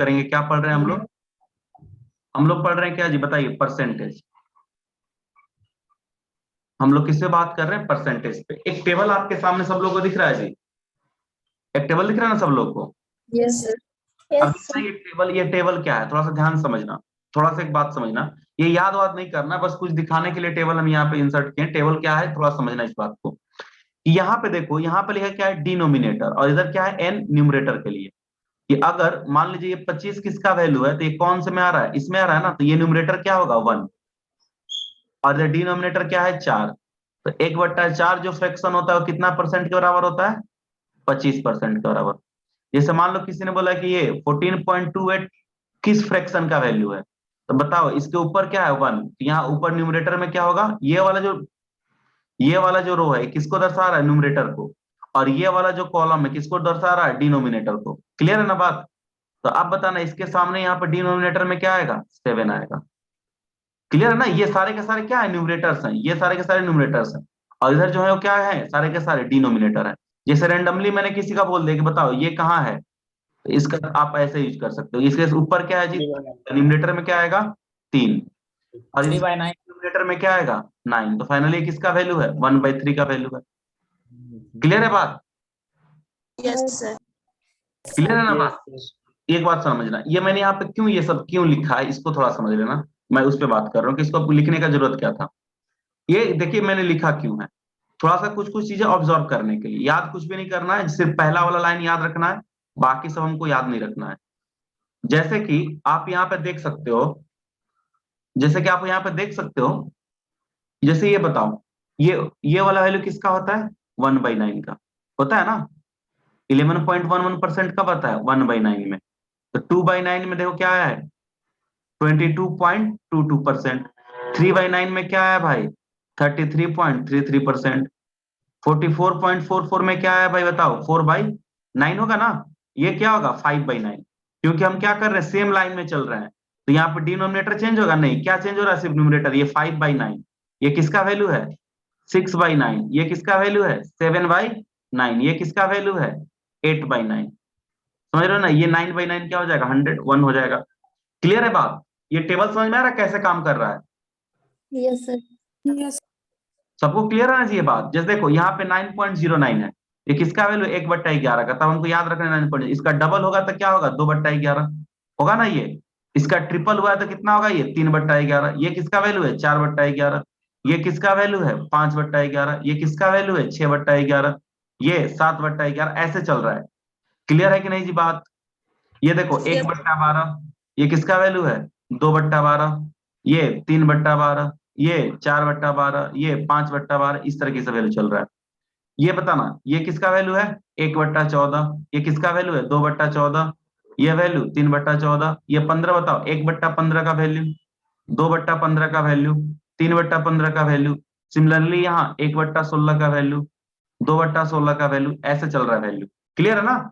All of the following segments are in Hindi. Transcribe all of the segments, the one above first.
करेंगे, क्या पढ़ रहे हैं हम लोग? हम लोग पढ़ रहे हैं क्या जी, बताइए? परसेंटेज। हम लोग किससे बात कर रहे हैं? परसेंटेज पे। एक टेबल आपके सामने सब लोगों को दिख रहा है जी? एक टेबल दिख रहा है ना सब लोग को? Yes sir. अब ये टेबल क्या है, थोड़ा सा ध्यान समझना, थोड़ा सा एक बात समझना, ये याद वाद नहीं करना, बस कुछ दिखाने के लिए टेबल हम यहाँ पे इंसर्ट किए। टेबल क्या है थोड़ा समझना इस बात को। यहाँ पे देखो, यहाँ पे लिखा क्या है? डिनोमिनेटर, और इधर क्या है? एन, न्यूमरेटर के लिए। कि अगर मान लीजिए ये 25 किसका वैल्यू है, तो ये कौन से में आ रहा है? इसमें आ रहा है ना, तो ये न्यूमरेटर क्या होगा? 1। और इधर डिनोमिनेटर क्या है? 4। तो 1/4 जो फ्रैक्शन होता है वो कितना परसेंट के बराबर होता है? 25% के बराबर। जैसे मान लो किसी ने बोला कि ये 14.28 किस फ्रैक्शन का वैल्यू है, तो बताओ इसके ऊपर क्या है? 1। यहाँ ऊपर न्यूमरेटर में क्या होगा? ये वाला जो रो है किसको दर्शा रहा है? न्यूमरेटर को। और ये वाला जो कॉलम है किसको दर्शा रहा है? डिनोमिनेटर को। क्लियर है ना बात? तो अब बताना इसके सामने यहाँ पर डिनोमिनेटर में क्या आएगा? 7 आएगा। क्लियर है ना? ये सारे के सारे क्या है? न्यूमरेटर्स हैं, ये सारे के सारे न्यूमरेटर्स हैं। और इधर जो है वो क्या है? सारे के सारे डिनोमिनेटर है। जैसे रैंडमली मैंने किसी का बोल दिया कि बताओ ये कहाँ है, तो इसका आप ऐसे यूज कर सकते हो। इसके ऊपर क्या है जी? न्यूमरेटर में क्या आएगा? 3। और 3/9। न्यूमरेटर में क्या आएगा? 9। तो फाइनली किसका वैल्यू है? 1/3 का वैल्यू है। क्लियर है बात? Yes sir. क्लियर है ना बात? एक बात समझना, ये मैंने यहाँ पे क्यों ये सब क्यों लिखा है, इसको थोड़ा समझ लेना। मैं उस पर बात कर रहा हूँ कि इसको लिखने का जरूरत क्या था। ये देखिए मैंने लिखा क्यों है, थोड़ा सा कुछ कुछ चीजें ऑब्जर्व करने के लिए। याद कुछ भी नहीं करना है, सिर्फ पहला वाला लाइन याद रखना है, बाकी सब हमको याद नहीं रखना है। जैसे कि आप यहाँ पे देख सकते हो, जैसे कि आप यहाँ पे देख सकते हो, जैसे ये बताओ, ये वाला वैल्यू किसका होता है? 1/9 का होता है ना। 11.11% कब आता है? 1/9 में। तो 2/9 में देखो क्या आया है? 22.22%। 3/9 में क्या आया भाई? 33.33%। 44.44 में क्या आया भाई बताओ? 4/9 होगा ना। ये क्या होगा? 5/9। क्योंकि हम क्या कर रहे हैं? सेम लाइन में चल रहे हैं। तो यहाँ पे डिनोमिनेटर चेंज होगा? नहीं। क्या चेंज हो रहा है? सिर्फ न्यूमरेटर। ये 5/9, ये किसका वैल्यू है? 6/9। ये किसका वैल्यू है? 7/9। ये किसका वैल्यू है? 8/9। समझ रहे हो ना? ये 9/9 क्या हो जाएगा? 101 हो जाएगा। क्लियर है बात? ये टेबल समझ में आ रहा है कैसे काम कर रहा है? Yes sir. यस। सबको क्लियर है ना जी ये बात? जैसे देखो यहाँ पे 9.09 है, ये किसका वैल्यू? 1/11 का। तब हमको याद रखना है 9 इसका डबल होगा तो क्या होगा? 2/11 होगा ना ये। इसका ट्रिपल हुआ है तो कितना होगा? ये 3/11। ये किसका वैल्यू है? 4/11। ये किसका वैल्यू है? 5/11। ये किसका वैल्यू है? 6/11। ये 7/11। ऐसे चल रहा है। क्लियर है कि नहीं जी बात? ये देखो 1/12, ये किसका वैल्यू है? 2/12। ये 3/12। ये 4/12। ये 5/12। इस तरीके से वैल्यू चल रहा है। ये बताना ये किसका वैल्यू है? 1/14। ये किसका वैल्यू है? 2/14। ये वैल्यू 3/14। ये 15 बताओ, 1/15 का वैल्यू, 2/15 का वैल्यू, 3/15 का वैल्यू। सिमिलरली यहाँ 1/16 का वैल्यू, 2/16 का वैल्यू, ऐसे चल रहा है वैल्यू। क्लियर है ना?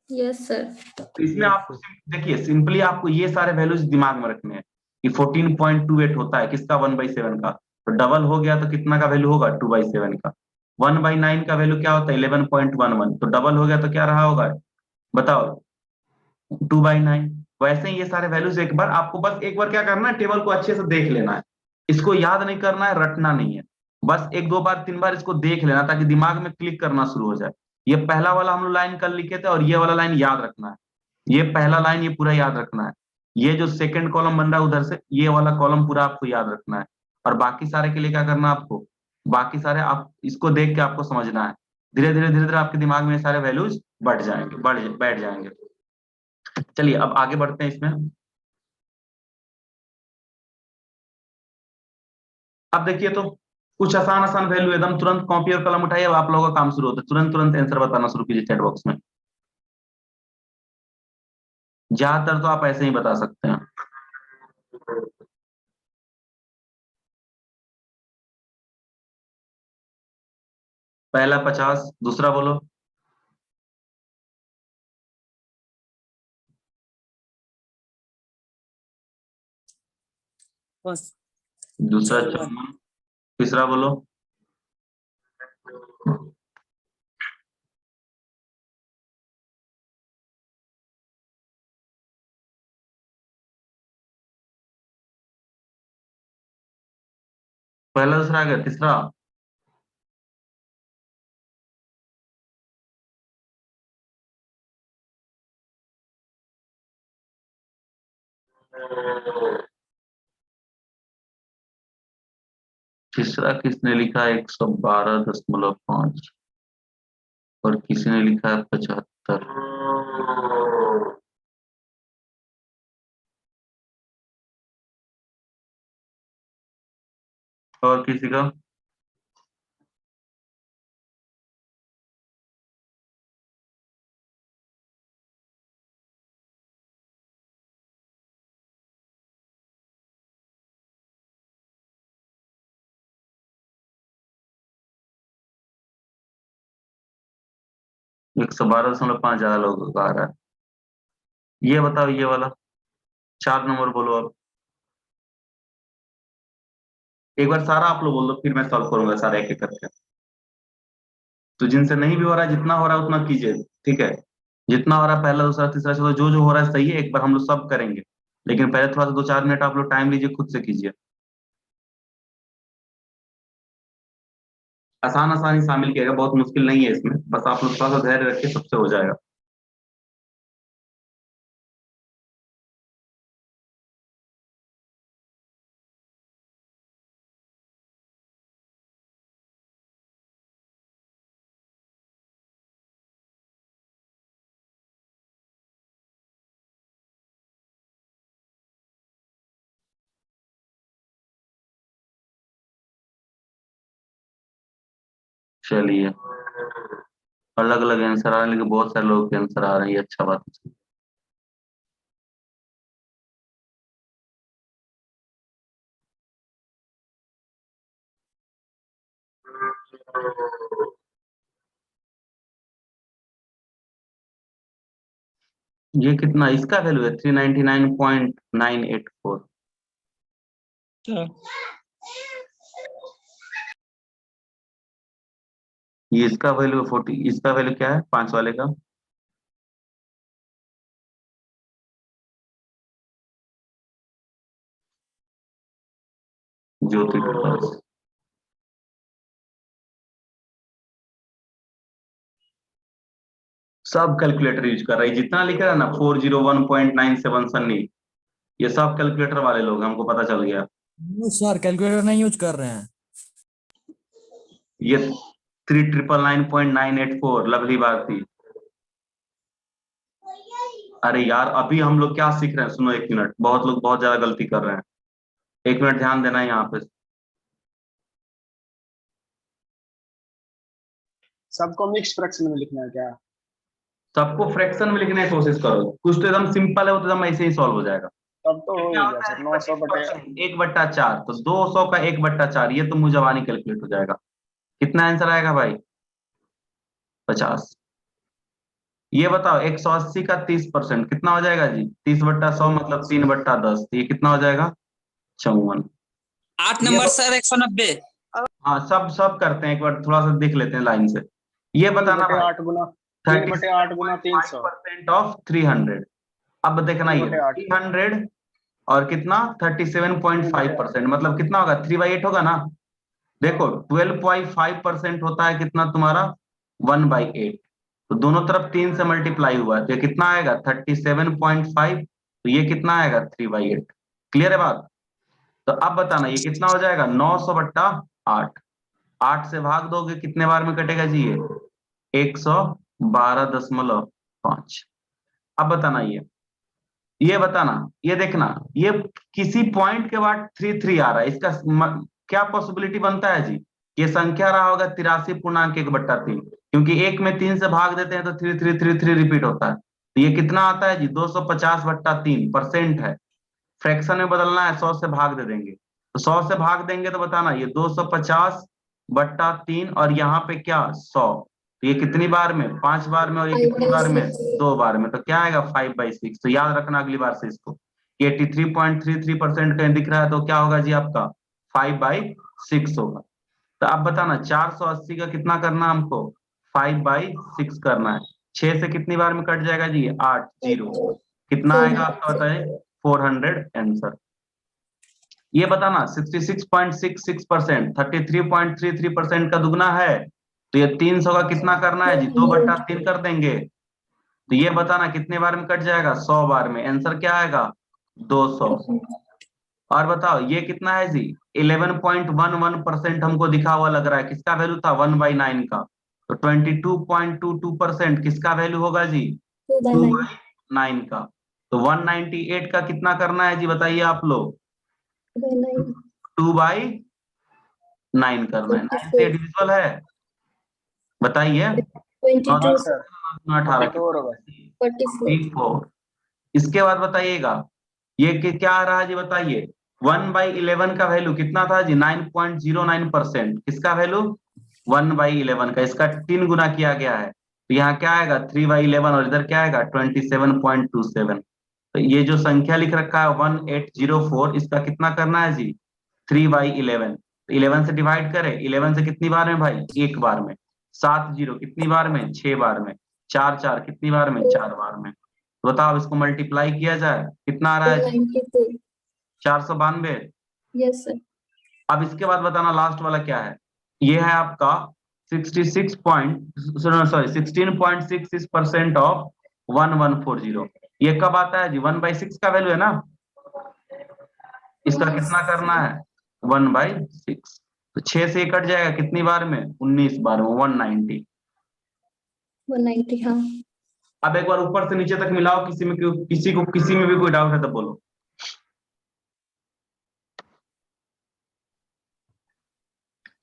Yes sir. तो इसमें आपको देखिए सिंपली आपको ये सारे वैल्यूज दिमाग में रखने हैं कि 14.28 होता है किसका? 1/7 का। तो डबल हो गया तो कितना का वैल्यू होगा? 2/7 का। 1/9 का वैल्यू क्या होता है? 11.11। तो डबल हो गया तो क्या रहा होगा? बताओ? 2/9। वैसे ही ये सारे वैल्यूज एक बार आपको बस एक बार क्या करना है? टेबल को अच्छे से देख लेना है। इसको याद नहीं करना है, रटना नहीं है। बस 1 2 बार 3 बार इसको देख लेना ताकि दिमाग में क्लिक करना शुरू हो जाए। ये पहला वाला हम लोग लाइन कल लिखे थे, और ये वाला लाइन याद रखना है। ये पहला लाइन ये पूरा याद रखना है। ये जो सेकंड कॉलम बन रहा है उधर से, ये वाला कॉलम पूरा आपको याद रखना है। और बाकी सारे के लिए क्या करना है आपको? बाकी सारे आप इसको देख के आपको समझना है। धीरे धीरे आपके दिमाग में ये सारे वैल्यूज बढ़ जाएंगे, बैठ जाएंगे। चलिए अब आगे बढ़ते हैं इसमें। अब देखिए तो कुछ आसान आसान वैल्यू एकदम तुरंत कॉपी और कलम उठाइए, अब आप लोगों का काम शुरू होता है। तुरंत तुरंत आंसर बताना शुरू कीजिए चैट बॉक्स में। ज्यादातर तो आप ऐसे ही बता सकते हैं। पहला 50, दूसरा बोलो। दूसरा 54, तीसरा बोलो। पहला दूसरा आ गया, तीसरा तीसरा किसने लिखा है 112.5 और किसी ने लिखा है 75। और किसी का? एक 112.5 ज्यादा लोगों का आ रहा है। ये बताओ, ये वाला 4 नंबर बोलो अब। एक बार सारा आप लोग बोल दो, फिर मैं सॉल्व करूंगा सारा एक एक करके। तो जिनसे नहीं भी हो रहा है, जितना हो रहा है उतना कीजिए, ठीक है? जितना हो रहा है पहला दूसरा तीसरा चौथा जो जो हो रहा है सही है, एक बार हम लोग सब करेंगे, लेकिन पहले थोड़ा सा 2-4 मिनट आप लोग टाइम लीजिए, खुद से कीजिए। आसान आसानी शामिल किएगा, बहुत मुश्किल नहीं है इसमें, बस आप लोग थोड़ा सा धैर्य रखिए, सबसे हो जाएगा। चलिए, अलग अलग आंसर आ रहे हैं, लेकिन बहुत सारे लोगों के आंसर आ रहे हैं, ये अच्छा बात है। ये कितना इसका वैल्यू है? 399.984। ये इसका वैल्यू 40, इसका वैल्यू क्या है 5 वाले का? ज्योति प्रकाश। सब कैलकुलेटर यूज कर रहे हैं, जितना लिख रहा है ना 401.97 सन्नी, ये सब कैलकुलेटर वाले लोग हैं, हमको पता चल गया। सर कैलकुलेटर नहीं यूज कर रहे हैं। ये 399.984 लवली भारती। अरे यार, अभी हम लोग क्या सीख रहे हैं, सुनो 1 मिनट, बहुत लोग बहुत ज्यादा गलती कर रहे हैं, 1 मिनट ध्यान देना है यहाँ पे। सबको मिक्स फ्रैक्शन में लिखना है क्या? सबको फ्रैक्शन में लिखने की कोशिश करो, कुछ तो एकदम सिंपल है, वो तो एकदम ऐसे ही सॉल्व हो जाएगा। तब तो हो ही क्या गया होता सर, है 900 बटे 1/4, तो 200 का 1/4, ये तो मुंह जवानी कैलकुलेट हो जाएगा। कितना आंसर आएगा भाई? 50। ये बताओ 180 का 30% कितना हो जाएगा जी? 30/100 मतलब 3/10, ये कितना हो जाएगा? 54। 8 नंबर सर 190। हाँ, सब सब करते हैं, एक बार थोड़ा सा देख लेते हैं लाइन से। ये बताना भाई 3/8 गुना 3/8 गुना 300 37.5% ऑफ 300। अब देखना ये 3/8 300 और कितना 37.5%, मतलब कितना होगा? 3/8 होगा ना? देखो 12.5% होता है कितना तुम्हारा? 1/8। तो दोनों तरफ 3 से मल्टीप्लाई हुआ है, तो ये कितना आएगा? 37.5। तो ये कितना आएगा? 3/8। क्लियर है बात? तो अब बताना ये कितना हो जाएगा? 900/8। 8 से भाग दोगे कितने बार में कटेगा जी? ये 112.5। अब बताना ये बताना, ये देखना, ये किसी पॉइंट के बाद 3 आ रहा है, इसका क्या पॉसिबिलिटी बनता है जी? ये संख्या रहा होगा 83.1/3, क्योंकि एक में 3 से भाग देते हैं तो 3 रिपीट होता है। तो ये कितना आता है जी? 250/3% है। फ्रैक्शन में बदलना है, 100 से भाग दे देंगे, तो 100 से भाग देंगे तो बताना ये 250/3, और यहाँ पे क्या 100, तो ये कितनी बार में? 5 बार में, और ये कितनी बार में? 2 बार में। तो क्या आएगा? 5/6। तो याद रखना अगली बार से इसको, 83.33% कहीं दिख रहा है तो क्या होगा जी आपका? 5/6 होगा। तो अब बताना 480 का कितना करना हमको? 5/6 करना है। 6 से कितनी बार में कट जाएगा जी? 8 0। कितना आएगा आपका बताए? 400 आंसर। ये बताना 66.66%, 33.33% का दुगना है, तो ये 300 का कितना करना है जी? 2/3 कर देंगे। तो ये बताना कितने बार में कट जाएगा? 100 बार में। आंसर क्या आएगा? 200। और बताओ ये कितना है जी? 11.11% हमको दिखा हुआ लग रहा है। किसका वैल्यू था? 1/9 का। तो 22.22% किसका वैल्यू होगा जी? 2/9 का। तो 198 का कितना करना है जी? बताइए आप लोग। 2/9 करना है। 9 से डिविजिबल है? बताइए। हाँ सर 18 44 होगा। 44। इसके बाद बताइएगा ये क्या आ रहा है जी? बताइए 1/11 का वैल्यू कितना था जी? 9.09%। किसका वैल्यू? 1/11 का। इसका 3 गुना किया गया है, तो यहाँ क्या आएगा? 3/11। और इधर क्या आएगा? 27.27। तो ये जो संख्या लिख रखा है 1804, इसका कितना करना है जी? 3/11। 11 से डिवाइड करें। 11 से कितनी बार में भाई? एक बार में। 7 0 कितनी बार में? 6 बार में। 4 4 कितनी बार में? 4 बार में। तो बताओ इसको मल्टीप्लाई किया जाए कितना आ रहा है जी? 492। Yes sir. अब इसके बाद बताना लास्ट वाला क्या है। ये है आपका 16.66% ऑफ 1140। ये कब आता है जी? 1/6 का वैल्यू है ना। इसका कितना करना है? 1/6। तो 6 से कट जाएगा कितनी बार में? 19 बार में। 190। 190 हाँ। अब एक बार ऊपर से नीचे तक मिलाओ। किसी में किसी में भी कोई डाउट है तो बोलो।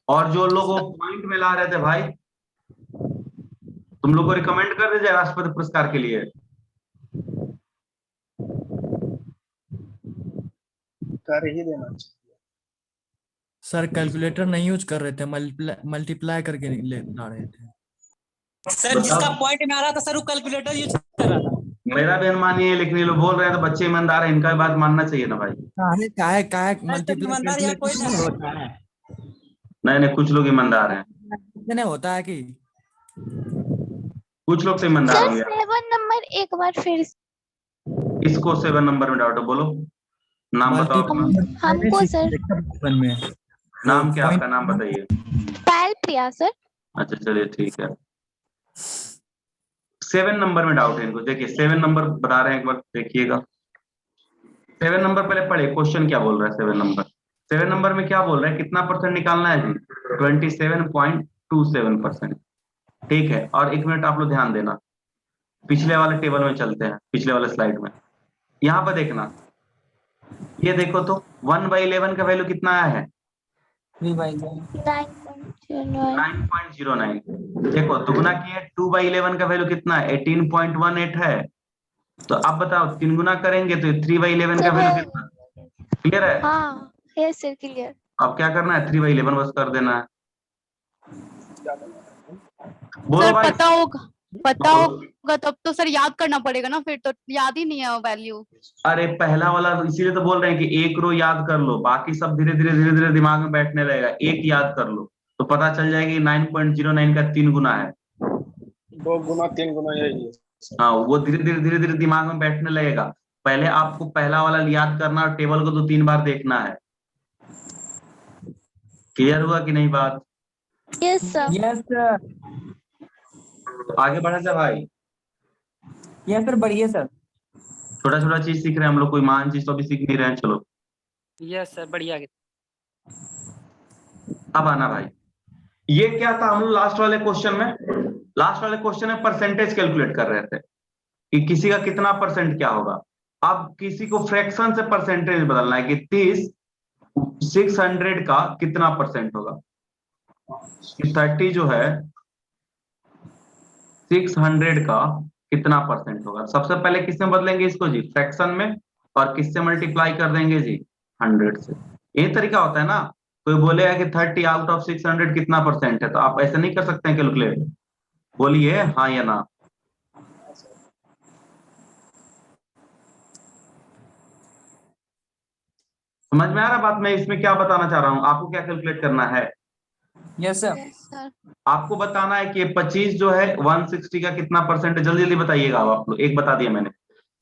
और जो लोग पॉइंट में ला रहे थे भाई, तुम लोग को रिकमेंड कर दीजिए राष्ट्रपति पुरस्कार के लिए। कर ही देना चाहिए। सर कैलकुलेटर नहीं यूज कर रहे थे, मल्टीप्लाई करके ला रहे थे। सर जिसका पॉइंट में आ रहा था सर वो कैलकुलेटर यूज कर रहा था। मेरा भी अनुमान ये, लेकिन ये लोग बोल रहे हैं तो बच्चे ईमानदार है, इनका बात मानना चाहिए ना भाई। काहे सर ईमानदार यहाँ कोई नहीं होता है। नहीं नहीं, कुछ लोग ईमानदार हैं, नहीं होता है कि कुछ लोग तो ईमानदार सर होंगे। 7 नंबर एक बार फिर इसको 7 नंबर में डाउट है, बोलो नाम बताओ अपना। हमको सर बचपन में नाम क्या आपका? नाम बताइए। पायल प्रिया सर। अच्छा चलिए ठीक है। 7 नंबर में डाउट है इनको। देखिए 7 नंबर बता रहे हैं, एक बार देखिएगा। 7 नंबर पहले पढ़े क्वेश्चन क्या बोल रहा है। 7 नंबर में क्या बोल रहा है? कितना परसेंट निकालना है जी? 27.27%। ठीक है। और एक मिनट आप लोग ध्यान देना, पिछले वाले टेबल में चलते हैं, पिछले वाले स्लाइड में। यहाँ पर देखना, ये देखो तो 1/11 का वैल्यू कितना आया है? 9.09। देखो दुगुना किए 2/11 का वैल्यू कितना है? 18.18 है। तो अब बताओ 3 गुना करेंगे तो 3/11 का वैल्यू कितना? क्लियर है? हाँ है सर क्लियर। अब क्या करना है? 3/11 बस कर देना है। बोलो सर भाई। पता होगा तब तो सर याद करना पड़ेगा ना, फिर तो याद ही नहीं है वैल्यू। अरे पहला वाला इसीलिए तो बोल रहे हैं कि एक रो याद कर लो, बाकी सब धीरे धीरे दिमाग में बैठने लगेगा। एक याद कर लो तो पता चल जाएगा कि 9.09 का 3 गुना है। 2 गुना 3 गुना यही है। हाँ, वो धीरे धीरे दिमाग में बैठने लगेगा। पहले आपको पहला वाला याद करना और टेबल को 2-3 बार देखना है। क्लियर हुआ कि नहीं बात? Yes sir. Yes sir. आगे बढ़ा जाए भाई। यस सर, बढ़िया सर। छोटा छोटा चीज सीख रहे हैं हम लोग, कोई महान चीज तो अभी सीख नहीं रहे हैं। चलो यस सर बढ़िया। अब आना भाई। ये क्या था? हम लोग लास्ट वाले क्वेश्चन में परसेंटेज कैलकुलेट कर रहे थे कि किसी का कितना परसेंट क्या होगा। अब किसी को फ्रैक्शन से परसेंटेज बदलना है कि 600 का कितना परसेंट होगा। 30 जो है 600 का कितना परसेंट होगा। सबसे पहले किससे बदलेंगे इसको जी? फ्रैक्शन में। और किससे मल्टीप्लाई कर देंगे जी? 100 से। यही तरीका होता है ना। कोई बोलेगा कि 30 आउट ऑफ 600 कितना परसेंट है, तो आप ऐसे नहीं कर सकते हैं कैलकुलेट। बोलिए हाँ या ना। समझ में आ रहा बात? मैं इसमें क्या बताना चाह रहा हूं, आपको क्या कैलकुलेट करना है? Yes sir. सर आपको बताना है कि 25 जो है 160 का कितना परसेंट है। जल्दी जल्दी बताइएगा आप लोग। एक बता दिया मैंने।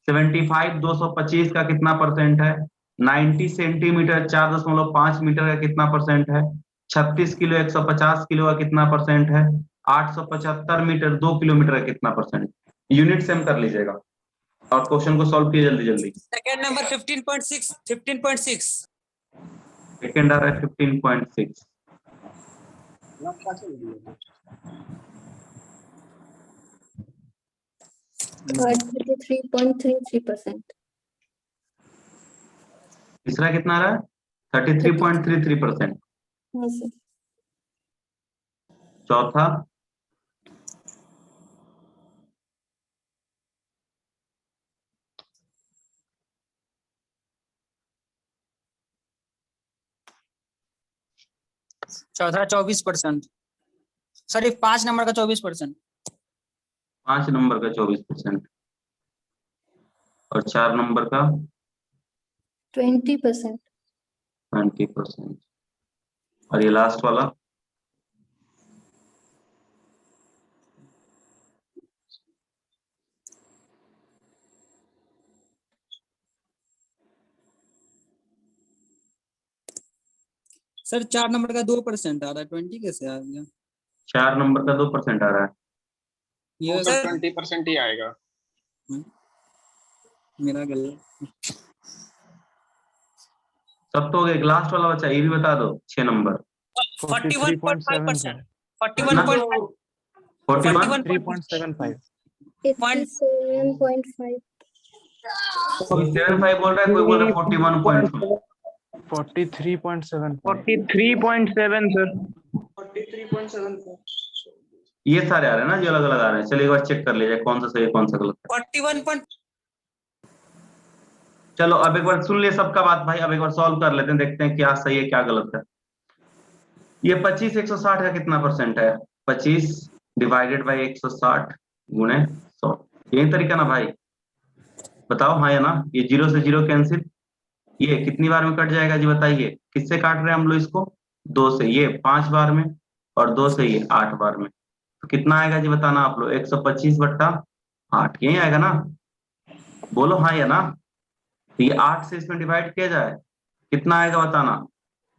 75 225 का कितना परसेंट है? 90 सेंटीमीटर 4.5 मीटर का कितना परसेंट है, 36 किलो 150 किलो का कितना परसेंट है, 875 मीटर 2 किलोमीटर का कितना परसेंट। यूनिट सेम कर लीजिएगा और क्वेश्चन को सॉल्व कीजिए जल्दी जल्दी। सेकंड नंबर 15.6 सेकंड आ रहा है 15.6। ना क्या चल रही है 33.33%. तीसरा कितना आ रहा है 33.33%। हाँ सर. चौथा चौथा 24%। सर 5 नंबर का 24%। 5 नंबर का 24% और 4 नंबर का 20%. 20%। और ये लास्ट वाला सर 4 नंबर का 2% आ रहा है, 20 कैसे आ गया? 4 नंबर का 2% आ रहा है। ये वो तो सर 20% ही आएगा। मेरा गलत। सब तो हो गए, लास्ट वाला बच्चा ये भी बता दो 6 नंबर 41.5%। 41.5 41 3.75 87.5. कोई 75 बोल रहा है, कोई बोल रहा है 41.5। 43.75 43.7 सर। ये सारे आ रहे हैं ना जो अलग अलग आ रहे हैं। चलिए एक बार चेक कर लीजिए कौन सा सही है कौन सा गलत है। 41. चलो अब एक बार सुन लिए सबका बात भाई, अब एक बार सॉल्व कर लेते हैं, देखते हैं क्या सही है क्या गलत है। ये 25 160 का कितना परसेंट है, 25 डिवाइडेड बाई 160 गुणे 100। यही तरीका ना भाई, बताओ हाँ या ना। ये 0 से 0 कैंसिल, ये कितनी बार में कट जाएगा जी बताइए। किससे काट रहे हैं हम लोग इसको, 2 से। ये 5 बार में और 2 से ये 8 बार में। तो कितना आएगा जी बताना आप लोग, 125/8 यही आएगा ना। बोलो हाँ या ना। तो ये 8 से इसमें डिवाइड किया जाए कितना आएगा बताना,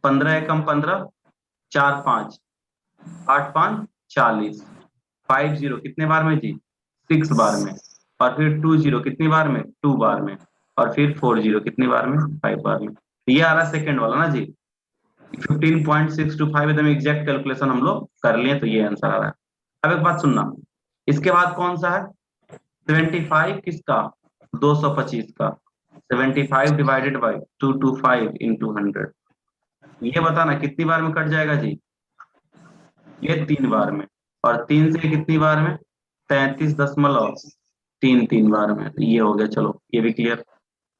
15 एकम 15 4 5 8 5 40 50 कितने बार में जी 6 बार में, और फिर 20 कितनी बार में 2 बार में, और फिर 40 कितनी बार में 5 बार में। ये आ रहा है सेकंड वाला ना जी। 15.625 एकदम एग्जैक्ट कैलकुलेशन हम लोग कर लिए, तो ये आंसर आ रहा है। अब एक बात सुनना, इसके बाद कौन सा है 75 किसका 225 का, 75 डिवाइडेड बाई 225 इंटू 100। ये बताना कितनी बार में कट जाएगा जी, ये 3 बार में, और 3 से कितनी बार में 33.33 बार में। ये हो गया, चलो ये भी क्लियर।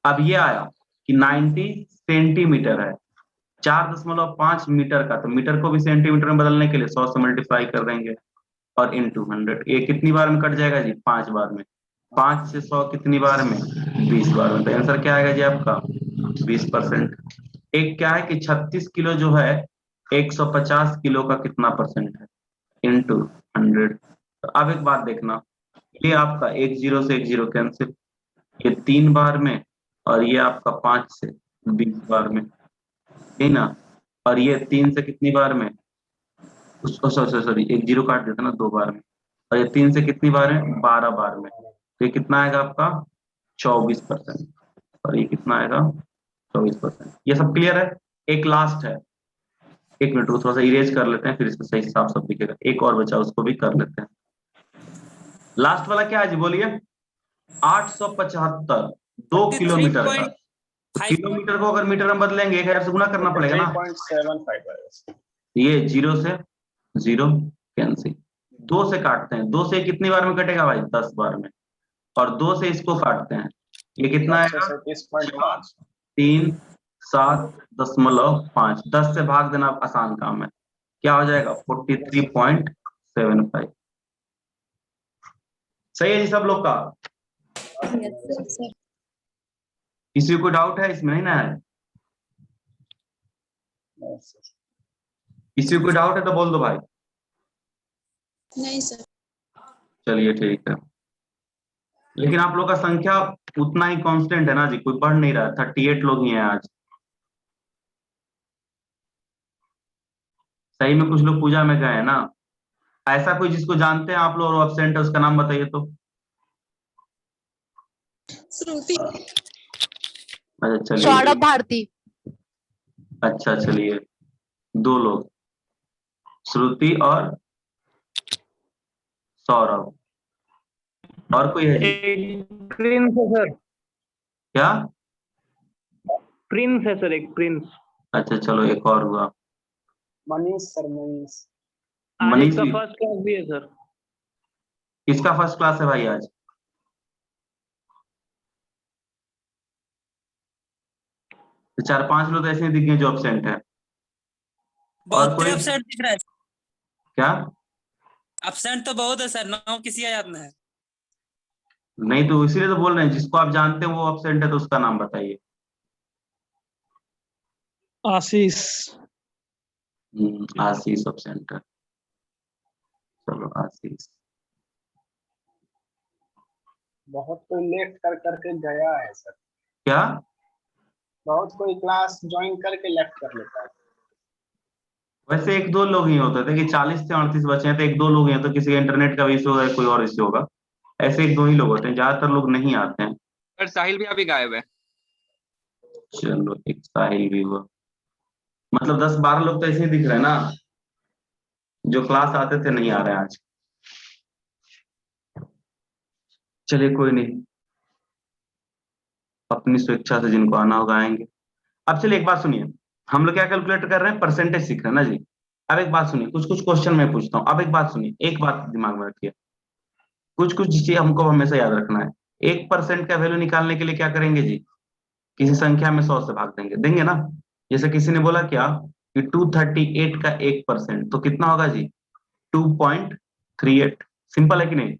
अब ये आया कि 90 सेंटीमीटर है 4.5 मीटर का, तो मीटर को भी सेंटीमीटर में बदलने के लिए 100 से मल्टीप्लाई कर देंगे और इंटू 100। ये कितनी बार में कट जाएगा जी 5 बार में। 5 से 100 कितनी बार में 20 बार में। तो आंसर क्या आएगा जी आपका 20%। एक क्या है कि 36 किलो जो है 150 किलो का कितना परसेंट है इंटू 100। तो अब एक बात देखना, ये आपका 1 0 से 1 0 कैंसिल, ये 3 बार में, और ये आपका 5 से 20 बार में, ठीक ना। और ये 3 से कितनी बार में, सॉरी 1 0 काट देता ना 2 बार में, और ये 3 से कितनी बार में 12 बार में। तो ये कितना आएगा आपका 24%, और ये कितना आएगा 24%। ये सब क्लियर है। एक लास्ट है, 1 मिनट थोड़ा सा इरेज कर लेते हैं, फिर इसका सही हिसाब सब दिखेगा। एक और बचा उसको भी कर लेते हैं। लास्ट वाला क्या है जी बोलिए, 875 2 किलोमीटर का। तो किलोमीटर को अगर मीटर में बदलेंगे 1000 से गुना करना पड़ेगा ना। 3.75 ये 0 से 0 कैंसिल, 2 से काटते हैं, 2 से कितनी बार में कटेगा भाई 10 बार में, और 2 से इसको काटते हैं, ये कितना आएगा 3.7.5। 10 से भाग देना आसान काम है, क्या हो जाएगा 43.75। सही है जी सब लोग का। किसी को डाउट है इसमें, नहीं ना है? किसी को डाउट है तो बोल दो भाई। नहीं सर। चलिए ठीक है, लेकिन आप लोग का संख्या उतना ही कांस्टेंट है ना जी, कोई बढ़ नहीं रहा है। 38 लोग ही हैं आज। सही में कुछ लोग पूजा में गए हैं ना। ऐसा कोई जिसको जानते हैं आप लोग और एब्सेंट है, उसका नाम बताइए तो। श्रुति। अच्छा चलिए। सौरभ भारती। अच्छा चलिए, 2 लोग, श्रुति और सौरभ। और कोई है जी? एक प्रिंस है सर, क्या? प्रिंस है सर, एक प्रिंस। अच्छा चलो, एक और हुआ। मनीष सर, मनीष। आज मनीष इसका जी, फर्स्ट क्लास भी है सर। किसका फर्स्ट क्लास है भाई आज? तो 4-5 लोग तो ऐसे ही दिख गए जो एब्सेंट है। और बहुत कोई? एबसेंट दिख रहा है। क्या? एबसेंट तो बहुत है सर, नाम किसी का याद नहीं है। नहीं तो इसीलिए तो बोल रहे हैं, जिसको आप जानते हैं वो एब्सेंट है तो उसका नाम बताइए। आशीष। आशीष एब्सेंट है। चलो आशीष। बहुत कोई लेट कर करके गया है सर। क्या? बहुत कोई क्लास ज्वाइन करके लेफ्ट कर लेता है। वैसे 1-2 लोग ही होते थे कि 40 से 38 बचे हैं तो 1-2 लोग ही हैं, तो किसी का इंटरनेट का भी इशू है, कोई और इशू होगा। ऐसे 1-2 ही लोग होते हैं, ज्यादातर लोग नहीं आते हैं। सर साहिल भी अभी गायब है। चलो, एक साहिल भी हुआ। मतलब 10-12 लोग तो ऐसे ही दिख रहे हैं ना, जो क्लास आते थे नहीं आ रहे हैं आज। चलिए कोई नहीं, अपनी स्वेच्छा से जिनको आना होगा आएंगे। अब चलिए एक बात सुनिए, हम लोग क्या कैलकुलेट कर रहे हैं? परसेंटेज सीख रहे हैं ना जी। अब एक बात सुनिए, कुछ कुछ क्वेश्चन मैं पूछता हूँ। अब एक बात सुनिए, एक बात दिमाग में रखिए, कुछ कुछ चीजें हमको हमेशा याद रखना है। 1% का वैल्यू निकालने के लिए क्या करेंगे जी? किसी संख्या में 100 से भाग देंगे, देंगे ना। जैसे किसी ने बोला क्या कि 238 का 1% तो कितना होगा जी? 2.38। सिंपल है कि नहीं?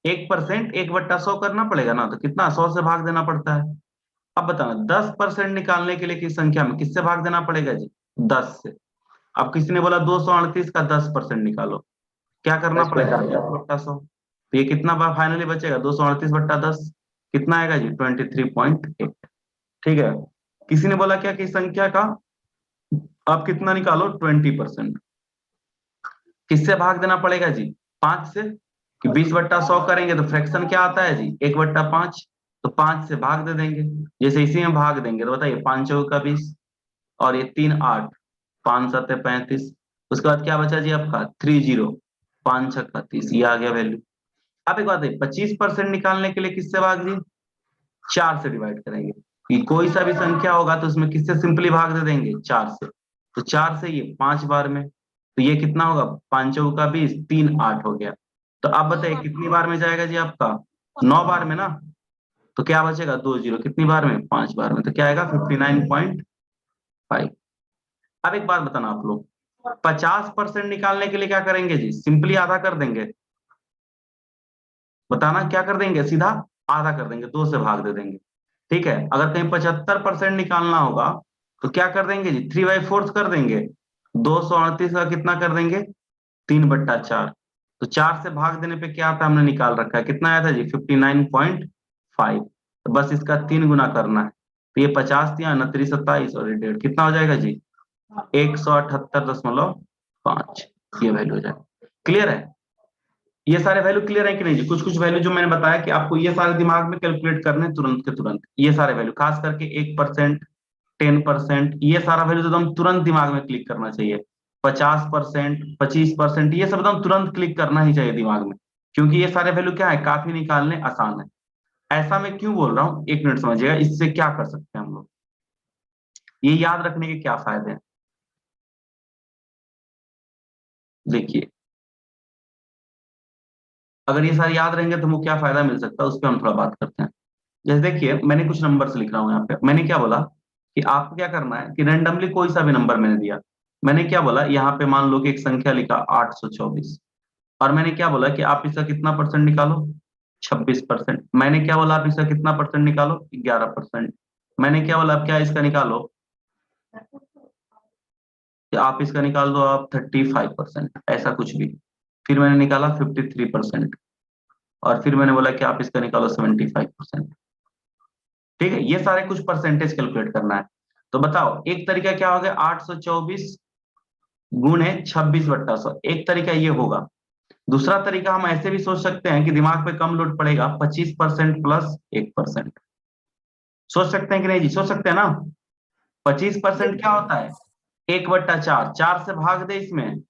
1% 1/100 करना पड़ेगा ना, तो कितना 100 से भाग देना पड़ता है। अब बताना 10% निकालने के लिए किस संख्या में किससे भाग देना पड़ेगा जी? 10 से। अब किसी ने बोला 238 का 10% निकालो, क्या करना पड़ेगा? 10/100। तो ये कितना फाइनली बचेगा? 238/10 कितना आएगा जी? 23.8। ठीक है। किसी ने बोला क्या कि संख्या का आप कितना निकालो? 20%। किससे भाग देना पड़ेगा जी? 5 से। कि 20/100 करेंगे तो फ्रैक्शन क्या आता है जी? 1/5। तो 5 से भाग दे देंगे। जैसे इसी में भाग देंगे तो बताइए, 5 चौक का 20 और ये 3 8, 5 7 35। उसके बाद क्या बचा जी आपका? 30, 5 6 30, ये आ गया वैल्यू। अब एक बात है, 25% निकालने के लिए किससे भाग जी? 4 से डिवाइड करेंगे। कि कोई सा भी संख्या होगा तो उसमें किससे सिंपली भाग दे देंगे? 4 से। तो 4 से ये 5 बार में, तो ये कितना होगा? 5 चौक का 20, 3 8 हो गया। तो अब बताइए कितनी बार में जाएगा जी आपका? 9 बार में ना। तो क्या बचेगा? 2 0 कितनी बार में? 5 बार में। तो क्या आएगा? 59.5। अब एक बात बताना आप लोग, 50% निकालने के लिए क्या करेंगे जी? सिंपली आधा कर देंगे। बताना क्या कर देंगे? सीधा आधा कर देंगे, 2 से भाग दे देंगे। ठीक है। अगर कहीं 75% निकालना होगा तो क्या कर देंगे जी? 3/4 कर देंगे। 238 का कितना कर देंगे? 3/4। तो 4 से भाग देने पे क्या आता है? हमने निकाल रखा है, कितना आया था जी? 59.5। तो बस इसका 3 गुना करना है। तो ये 50 दिया, 29 27 और 1.5 कितना हो जाएगा जी? 178.5 ये वैल्यू हो जाएगा। क्लियर है? ये सारे वैल्यू क्लियर है कि नहीं जी? कुछ कुछ वैल्यू जो मैंने बताया कि आपको ये सारे दिमाग में कैलकुलेट करने हैं तुरंत के तुरंत। ये सारे वैल्यू खास करके 1%, 10%, ये सारा वैल्यू तो एकदम तुरंत दिमाग में क्लिक करना चाहिए। 50%, 25%, ये सब एकदम तुरंत क्लिक करना ही चाहिए दिमाग में, क्योंकि ये सारे वैल्यू क्या है? काफी निकालने आसान है। ऐसा मैं क्यों बोल रहा हूँ, 1 मिनट समझिएगा। इससे क्या कर सकते हैं हम लोग, ये याद रखने के क्या फायदे हैं? देखिए, अगर ये सारे याद रहेंगे तो हमको क्या फायदा मिल सकता है, उस पर हम थोड़ा बात करते हैं। जैसे देखिए, मैंने कुछ नंबर्स लिख रहा हूँ यहाँ पे। मैंने क्या बोला कि आपको क्या करना है कि रेंडमली कोई सा भी नंबर मैंने दिया। मैंने क्या बोला, यहाँ पे मान लो कि एक संख्या लिखा 824, और मैंने क्या बोला कि आप इसका कितना परसेंट निकालो? 26%। मैंने क्या बोला, आप इसका कितना परसेंट निकालो? 11%। मैंने क्या बोला, आप क्या इसका निकालो? कि आप इसका निकाल दो आप 35%, ऐसा कुछ भी। फिर मैंने निकाला 53%, और फिर मैंने बोला कि आप इसका निकालो 75%। ठीक है, ये सारे कुछ परसेंटेज कैलकुलेट करना है। तो बताओ, एक तरीका क्या हो गया? 824 गुणे 26/100। एक तरीका ये होगा। दूसरा तरीका हम ऐसे भी सोच सकते हैं कि दिमाग पे कम लोड पड़ेगा, 25% प्लस 1%। सोच सकते हैं कि नहीं जी? सोच सकते हैं ना? 25% क्या होता है? 1/4, 4 से भाग दे इसमें,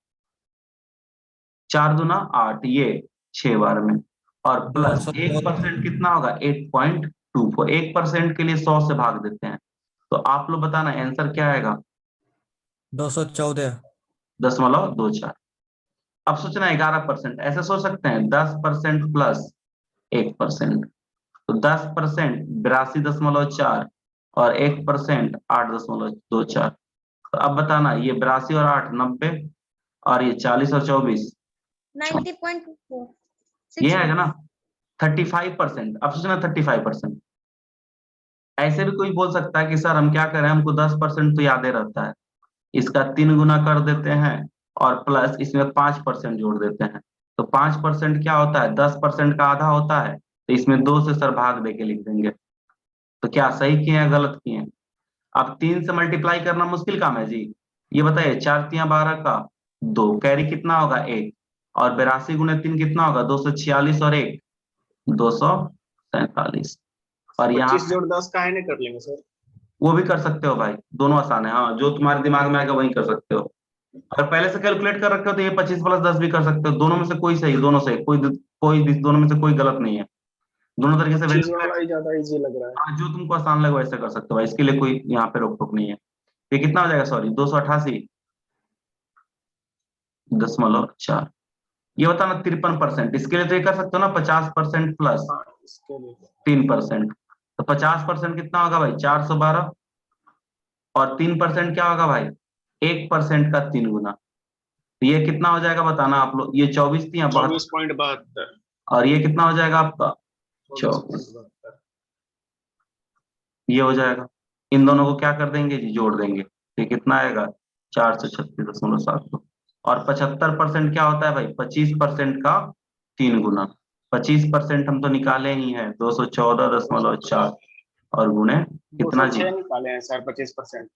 4 दूना 8, ये 6 बार में, और प्लस 1% कितना होगा? 8.24। 1% के लिए 100 से भाग देते हैं, तो आप लोग बताना आंसर क्या आएगा? 214। 0.24। अब सोचना 11%, ऐसे सोच सकते हैं 10% प्लस 1%, तो 10% 82.4 और 1% 8.24। तो अब बताना, ये 82 और 8 90, और ये 40 और 24 90.24 ये आएगा ना 35%। अब सोचना 35%। ऐसे भी कोई बोल सकता है कि सर हम क्या करें, हमको 10% तो याद ही रहता है, इसका 3 गुना कर देते हैं और प्लस इसमें 5% जोड़ देते हैं। तो 5% क्या होता है? 10% का आधा होता है, तो इसमें 2 से सर भाग दे के लिख देंगे। तो क्या सही किए हैं गलत किए हैं? अब 3 से मल्टीप्लाई करना मुश्किल काम है जी? ये बताइए, 4 3 12 का 2, कैरी कितना होगा? 1, और 82 गुने 3 कितना होगा? 246 और 1 247। और यहाँ 25 जोड़ 10 का है नहीं कर लेंगे सर? वो भी कर सकते हो भाई, दोनों आसान है। हाँ, जो तुम्हारे दिमाग में आएगा वही कर सकते हो। अगर पहले से कैलकुलेट कर रखे हो तो ये 25 प्लस 10 भी कर सकते हो। दोनों में से कोई सही, दोनों सही, दोनों में से कोई गलत नहीं है। दोनों तरीके से चीज वैल्यू, वाला ही ज्यादा इजी लग रहा है। हाँ, जो तुमको आसान लगे वैसे कर सकते हो भाई, इसके लिए कोई यहाँ पे रोक टोक नहीं है। ये कितना हो जाएगा? सॉरी, 288.4। ये बताना 53%। इसके लिए तो ये कर सकते हो ना, 50% प्लस हाँ, इसके लिए 3%। तो 50% कितना होगा भाई? 412, और 3% क्या होगा भाई? 1% का 3 गुना। तो ये कितना हो जाएगा बताना आप लोग? ये 24 थी या 72, 24.72। और ये कितना हो जाएगा आपका? 24। 24.72। ये हो जाएगा। इन दोनों को क्या कर देंगे जी? जोड़ देंगे, तो ये कितना आएगा? 436.72। और 75% क्या होता है भाई? 25% का 3 गुना। 25% हम तो निकाले ही हैं, 214.4, और गुणे कितना जी? 206 निकाले हैं सर 25%।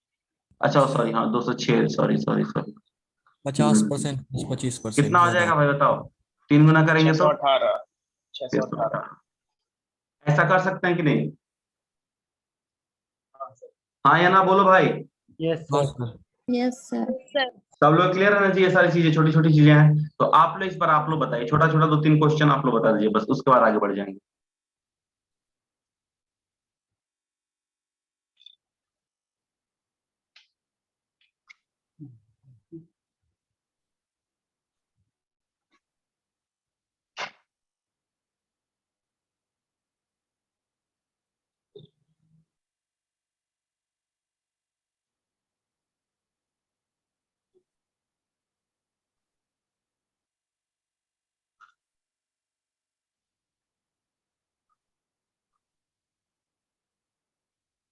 अच्छा सॉरी, हाँ 206, सॉरी सॉरी सॉरी। 50% प्लस 25% कितना हो ज्यादा। जाएगा भाई बताओ? 3 गुना करेंगे तो 618। 618। 618। ऐसा कर सकते हैं कि नहीं? हाँ सर। हाँ या ना बोलो भाई। Yes, हाँ sir. सर। Yes sir. सब लोग क्लियर है ना जी? ये सारी चीजें छोटी छोटी चीजें हैं, तो आप लोग इस पर आप लोग बताइए, छोटा छोटा 2 3 क्वेश्चन आप लोग बता दीजिए बस, उसके बाद आगे बढ़ जाएंगे।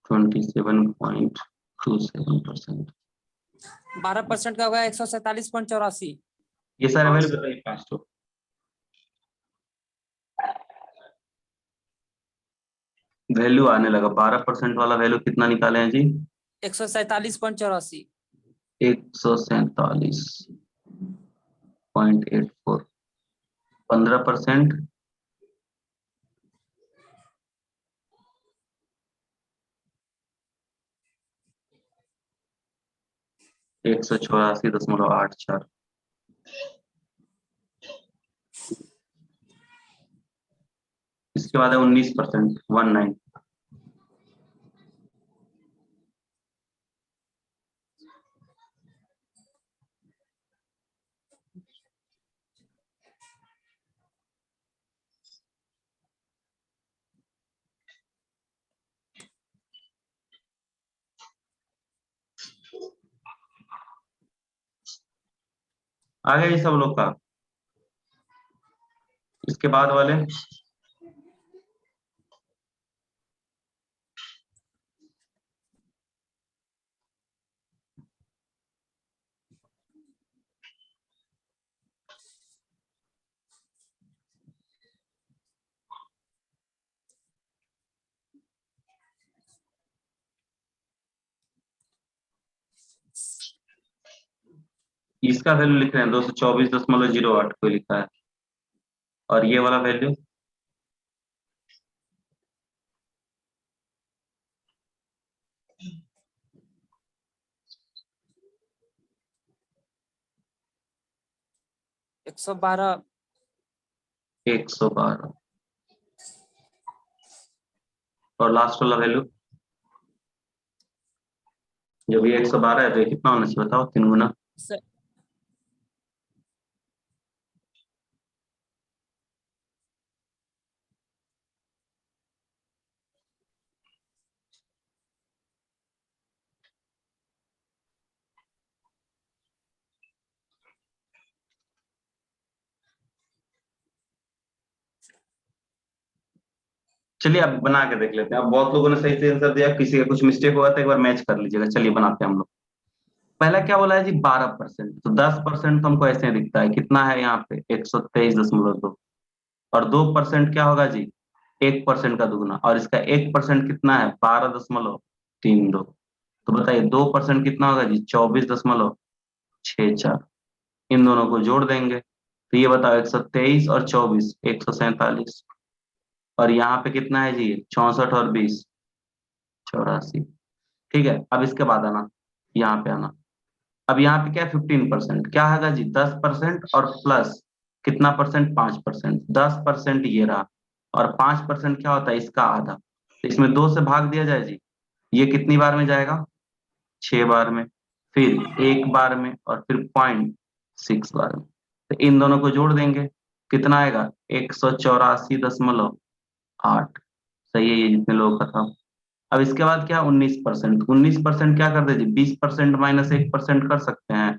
ट्वेंटी 27.27%। 12% का होगा 147.84। ये सारे हाँ वैल्यू सर। बताइए पांच तो। वैल्यू आने लगा, 12% वाला वैल्यू कितना निकाले हैं जी? 147.84। 147.84। 15%, 184.84। इसके बाद है 19%, 19। आ गया ये सब लोग का? इसके बाद वाले इसका वैल्यू लिख रहे हैं 224.08 कोई लिखा है, और ये वाला वैल्यू एक सौ बारह 112, और लास्ट वाला वैल्यू जब ये 112 है तो ये कितना होना चाहिए बताओ, 3 गुना। सर चलिए अब बना के देख लेते हैं। अब बहुत लोगों ने सही से आंसर दिया, किसी का कुछ मिस्टेक हुआ तो एक बार मैच कर लीजिएगा। चलिए बनाते हैं हम लोग। पहला क्या बोला है जी 12%, तो 10% तो हमको ऐसे दिखता है, कितना है यहाँ पे 123.2, और 2% क्या होगा जी 1% का दुगना, और इसका 1% कितना है 12.32। तो बताइए 2% कितना होगा जी 24.64। इन दोनों को जोड़ देंगे तो ये बताओ 123 और 24 147, और यहाँ पे कितना है जी 64 और 20 84। ठीक है, अब इसके बाद आना, यहाँ पे आना। अब यहाँ पे क्या है 15%, क्या होगा जी 10% और प्लस कितना परसेंट 5%। 10% ये रहा, और 5% क्या होता है इसका आधा, तो इसमें 2 से भाग दिया जाए जी। ये कितनी बार में जाएगा 6 बार में, फिर 1 बार में, और फिर 0.6 बार में। तो इन दोनों को जोड़ देंगे कितना आएगा 184.8। सही है, ये जितने लोगों का था। अब इसके बाद क्या 19%, 19% क्या कर दीजिए 20% माइनस 1% कर सकते हैं।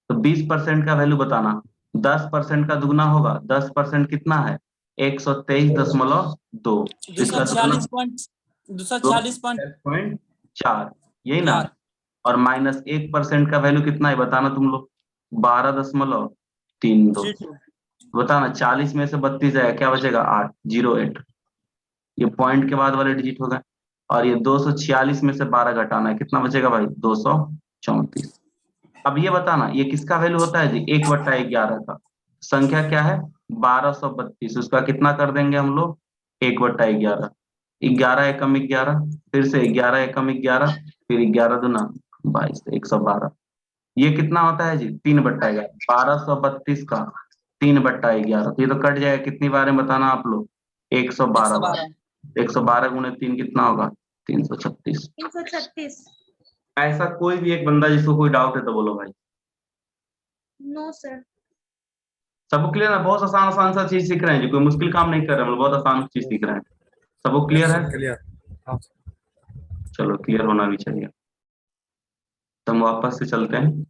तो 20% का वैल्यू बताना, 10% का दुगना होगा, 10% कितना है 123.2, इसका दुगना 246.4, यही ना। और माइनस 1% का वैल्यू कितना है बताना तुम लोग 12.32। बताना 40 में से 32 जाएगा, क्या बचेगा 8, 08। ये पॉइंट के बाद वाले डिजिट होगा, और ये 246 में से 12 घटाना है, कितना बचेगा भाई 234। अब ये बताना ये किसका वैल्यू होता है जी 1/11 का। संख्या क्या है 1232, उसका कितना कर देंगे हम लोग 1/11। 11 एकम 11, फिर से 11 एकम 11, फिर 11 दूना 22, 112। ये कितना होता है जी 3/11, 1232 का 3/11। तो ये तो कट जाएगा, कितनी बार में बताना आप लोग 112 बार। 112 गुणे 3 कितना होगा 336। 336। ऐसा कोई भी एक बंदा जिसको कोई डाउट है तो बोलो भाई। No sir. सबको क्लियर है, बहुत आसान आसान सा चीज सीख रहे हैं जी, कोई मुश्किल काम नहीं कर रहे हैं, हम लोग बहुत आसान चीज सीख रहे हैं। सबको क्लियर है? क्लियर। चलो क्लियर होना भी चाहिए। तो हम वापस से चलते हैं।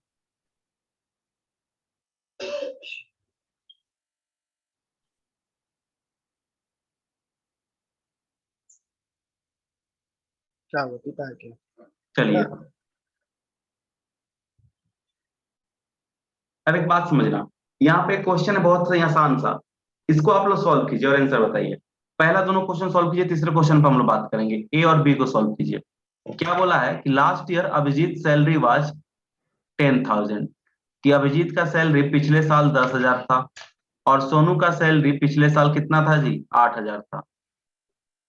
क्या होता है क्या? चलिए अब एक बात समझना, यहाँ पे क्वेश्चन है बहुत सही आसान सा, इसको आप लोग सॉल्व कीजिए और आंसर बताइए। पहला दोनों क्वेश्चन सॉल्व कीजिए, तीसरे क्वेश्चन पर हम लोग बात करेंगे। ए और बी को सॉल्व कीजिए। क्या बोला है कि last year Abhijeet salary was 10,000, कि अभिजीत का सैलरी पिछले साल 10,000 था, और सोनू का सैलरी पिछले साल कितना था जी 8,000 था।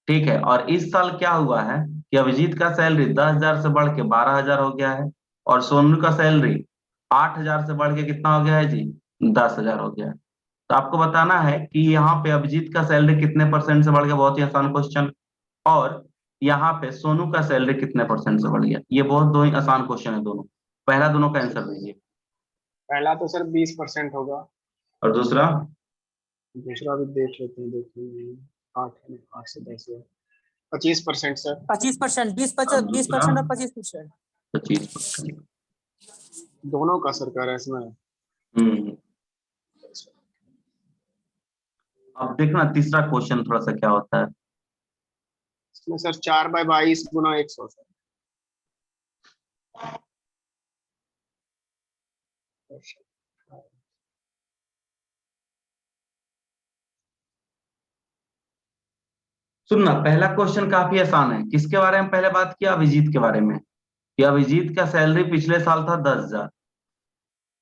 ठीक है, और इस साल क्या हुआ है कि अभिजीत का सैलरी 10,000 से बढ़ के 12,000 हो गया है, और सोनू का सैलरी 8,000 से बढ़ के कितना हो गया है जी 10,000 हो गया है। तो आपको बताना है कि यहाँ पे अभिजीत का सैलरी कितने परसेंट से बढ़ गया, बहुत ही आसान क्वेश्चन, और यहाँ पे सोनू का सैलरी कितने परसेंट से बढ़ गया। ये बहुत दो ही आसान क्वेश्चन है दोनों। पहला दोनों का आंसर दीजिए। पहला तो सर 20% होगा, और दूसरा दूसरा भी देख लेते हैं, देखिए 8 से 10 है 25% सर। 25%, 20% और 25%। 25%। दोनों का सरकार है इसमें। अब देखना तीसरा क्वेश्चन थोड़ा सा क्या होता है। इसमें सर 4/22 गुना 100 सर। सुनना, पहला क्वेश्चन काफी आसान है। किसके बारे में पहले बात किया, अभिजीत के बारे में, कि अभिजीत का सैलरी पिछले साल था 10,000,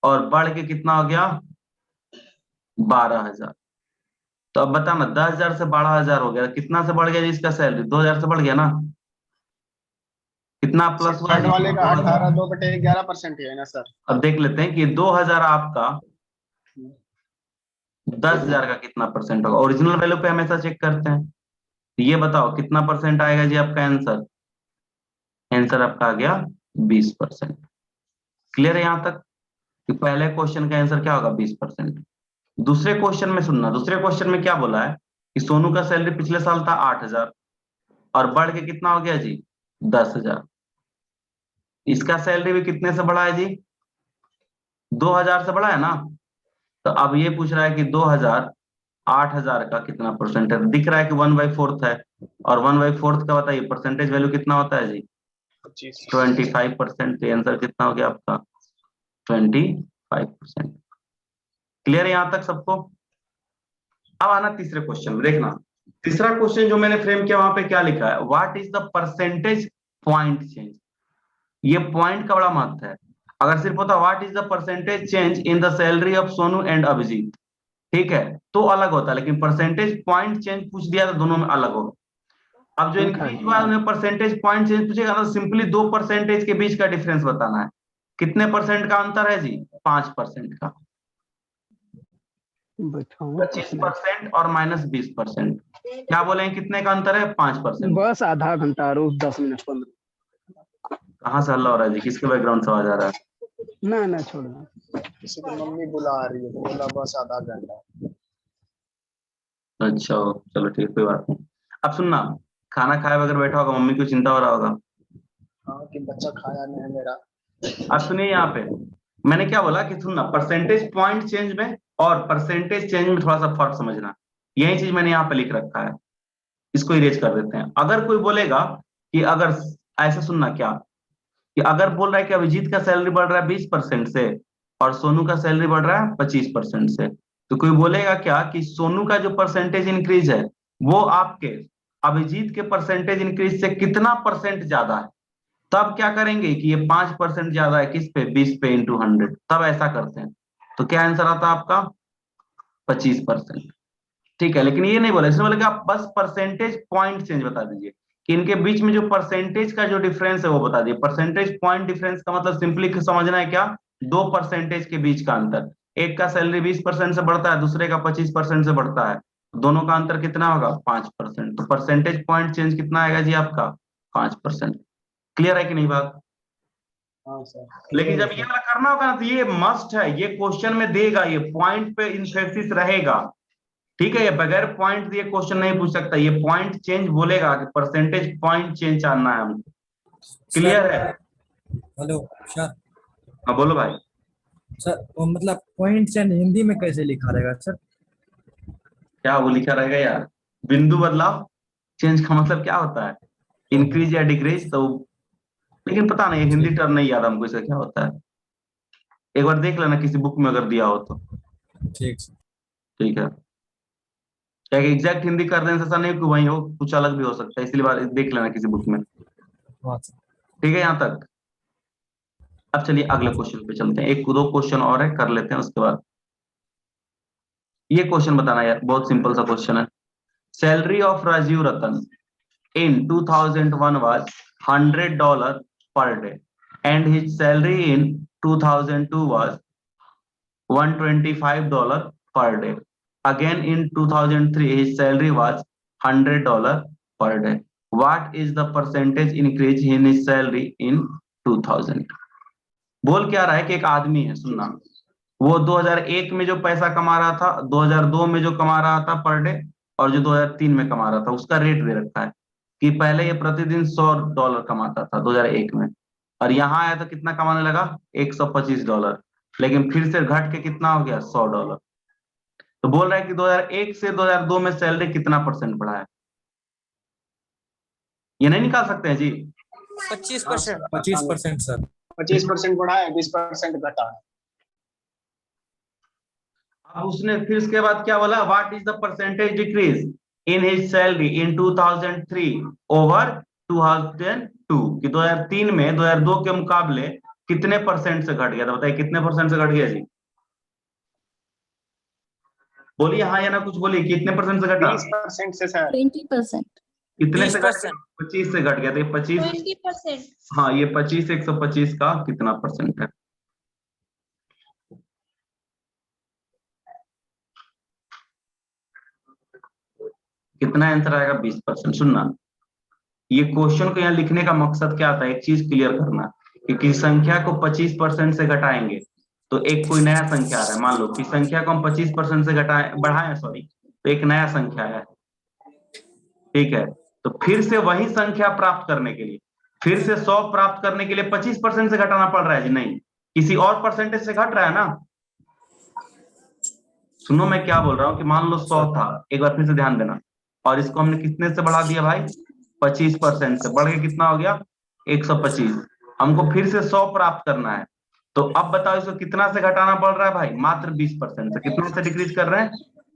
और बढ़ के कितना हो गया 12,000। तो अब बता ना 10,000 से 12,000 हो गया, कितना से बढ़ गया जी इसका सैलरी? 2,000 से बढ़ गया ना, कितना प्लस हुआ थर्ड जी? वाले का 2,000। 18 2/11% ही है ना सर? अब देख लेते हैं कि 2,000 आपका 10,000 का कितना परसेंट होगा। ओरिजिनल वैल्यू पे हमेशा चेक करते हैं। तो ये बताओ कितना परसेंट आएगा जी आपका आंसर? आंसर आपका आ गया 20%। क्लियर है यहाँ तक कि पहले क्वेश्चन का आंसर क्या होगा 20%। दूसरे क्वेश्चन में सुनना, दूसरे क्वेश्चन में क्या बोला है कि सोनू का सैलरी पिछले साल था 8,000 और बढ़ के कितना हो गया जी 10,000। इसका सैलरी भी कितने से बढ़ा है जी? 2,000 से बढ़ा है ना। तो अब ये पूछ रहा है कि 2,000 8,000 का कितना परसेंट है? दिख रहा है कि 1/4 है, और 1/4 का बताइए परसेंटेज वैल्यू कितना होता है जी? 25%। तो आंसर कितना हो गया आपका 25%। क्लियर है यहाँ तक सबको? अब आना तीसरे क्वेश्चन में, देखना तीसरा क्वेश्चन जो मैंने फ्रेम किया वहां पे क्या लिखा है, what is the percentage point change. ये पॉइंट का बड़ा महत्व है। अगर सिर्फ होता what is the percentage change in the salary of Sonu and Abhijeet, ठीक है, तो अलग होता, लेकिन परसेंटेज पॉइंट चेंज पूछ दिया तो दोनों में अलग होगा। अब जो इंक्रीज हुआ है उन्हें परसेंटेज पॉइंट चेंज पूछेगा तो सिंपली 2% के बीच का डिफरेंस बताना है। कितने परसेंट का अंतर है जी? 5% का। 25% और -20%। क्या बोले कितने का अंतर है? 5%। बस आधा घंटा रुक 10 मिनट 15। कहाँ से हल्ला हो रहा है जी? किसके बैकग्राउंड से आवाज आ रहा है? ना छोड़ना, किसी की मम्मी बुला रही है तो बोला बस आधा घंटा। अच्छा चलो ठीक, कोई बात नहीं। अब सुनना, खाना खाए बगैर बैठा होगा, मम्मी को चिंता हो रहा होगा। हाँ कि बच्चा खाया नहीं है मेरा। अब सुनिए यहाँ पे मैंने क्या बोला कि सुनना, परसेंटेज पॉइंट चेंज में और परसेंटेज चेंज में थोड़ा सा फर्क समझना। यही चीज मैंने यहाँ पे लिख रखा है, इसको इरेज कर देते हैं। अगर कोई बोलेगा कि अगर ऐसा सुनना क्या कि अगर बोल रहा है कि अभिजीत का सैलरी बढ़ रहा है 20% से और सोनू का सैलरी बढ़ रहा है 25% से, तो कोई बोलेगा क्या कि सोनू का जो परसेंटेज इंक्रीज है वो आपके अभिजीत के परसेंटेज इंक्रीज से कितना परसेंट ज्यादा है। तब क्या करेंगे कि ये 5% ज्यादा है किस पे? 20 पे इंटू 100, तब ऐसा करते हैं। तो क्या आंसर आता है आपका? 25%। ठीक है, लेकिन ये नहीं बोला, इसने बोला कि आप बस परसेंटेज पॉइंट चेंज बता दीजिए कि इनके बीच में जो परसेंटेज का जो डिफरेंस है वो बता दीजिए। परसेंटेज पॉइंट डिफरेंस का मतलब सिंपली समझना है क्या? 2% के बीच का अंतर। एक का सैलरी 20% से बढ़ता है, दूसरे का 25% से बढ़ता है, दोनों का अंतर कितना होगा? 5%। तो परसेंटेज पॉइंट चेंज कितना आएगा जी आपका? 5%। क्लियर है कि नहीं बात? हाँ सर। लेकिन जब ये वाला करना होगा ना तो ये मस्ट है, ये क्वेश्चन में देगा, ये पॉइंट पे इंफेसिस रहेगा। ठीक है, ये बगैर पॉइंट दिए क्वेश्चन नहीं पूछ सकता, ये पॉइंट चेंज बोलेगा कि परसेंटेज पॉइंट चेंज जानना है हमको। क्लियर है? Hello sir. हाँ बोलो भाई। सर वो मतलब पॉइंट चेंज हिंदी में कैसे लिखा रहेगा सर? क्या वो लिखा रहेगा यार? बिंदु बदलाव। चेंज का मतलब क्या होता है? इंक्रीज या डिक्रीज। तो लेकिन पता नहीं, हिंदी टर्म नहीं याद हमको इसका क्या होता है। एक बार देख लेना किसी बुक में अगर दिया हो तो। ठीक। ठीक है, क्या एग्जैक्ट हिंदी कर देने से ऐसा नहीं कि वही हो, कुछ अलग भी हो सकता है, इसलिए बार देख लेना किसी बुक में। ठीक है यहाँ तक? अब चलिए अगले क्वेश्चन पे चलते हैं, एक दो क्वेश्चन और है कर लेते हैं उसके बाद। ये क्वेश्चन बताना यार, बहुत सिंपल सा क्वेश्चन है। Salary of Rajiv Ratan in 2001 was $100 per day and his salary in 2002 was $125 per day. Again in 2003 his salary was $100 per day. What is the percentage increase in his salary in 2000? बोल क्या रहा है कि एक आदमी है, सुनना, वो 2001 में जो पैसा कमा रहा था, 2002 में जो कमा रहा था पर डे, और जो 2003 में कमा रहा था, उसका रेट दे रखा है कि पहले ये प्रतिदिन $100 कमाता था 2001 में, और यहाँ आया तो कितना कमाने लगा? $125। लेकिन फिर से घट के कितना हो गया? $100। तो बोल रहा है कि 2001 से 2002 में सैलरी कितना परसेंट बढ़ा है? ये नहीं निकाल सकते हैं जी? 25%। 25% सर। 25% बढ़ा है, 20% घटा है। अब उसने फिर उसके बाद क्या बोला? What is the percentage decrease in his salary in 2003 over 2002, कि 2003 में 2002 के मुकाबले कितने परसेंट से घट गया था? बताइए कितने परसेंट से घट गया जी? बोलिए हाँ या ना, कुछ बोलिए, कितने परसेंट से घटा? 20% से सर। 20%। कितने से घट 20%। गया? 25 से घट गया था। ये 25, 20%. हाँ ये 25 125 का कितना परसेंट है? कितना आंसर आएगा? 20%। सुनना, ये क्वेश्चन को यहाँ लिखने का मकसद क्या था? एक चीज क्लियर करना कि किसी संख्या को 25% से घटाएंगे तो एक कोई नया संख्या आ रहा है। मान लो कि संख्या को हम 25% से बढ़ाएं, सॉरी, तो एक नया संख्या है, ठीक है। तो फिर से वही संख्या प्राप्त करने के लिए, फिर से 100 प्राप्त करने के लिए 25% से घटाना पड़ रहा है जी? नहीं, किसी और परसेंटेज से घट रहा है ना। सुनो मैं क्या बोल रहा हूँ कि मान लो 100 था, एक बार फिर से ध्यान देना, और इसको हमने कितने से बढ़ा दिया भाई? 25% से। बढ़ के कितना हो गया? 125। हमको फिर से 100 प्राप्त करना है, तो अब बताओ इसको कितना से घटाना पड़ रहा है भाई? मात्र 20% से। कितना से डिक्रीज कर रहे हैं?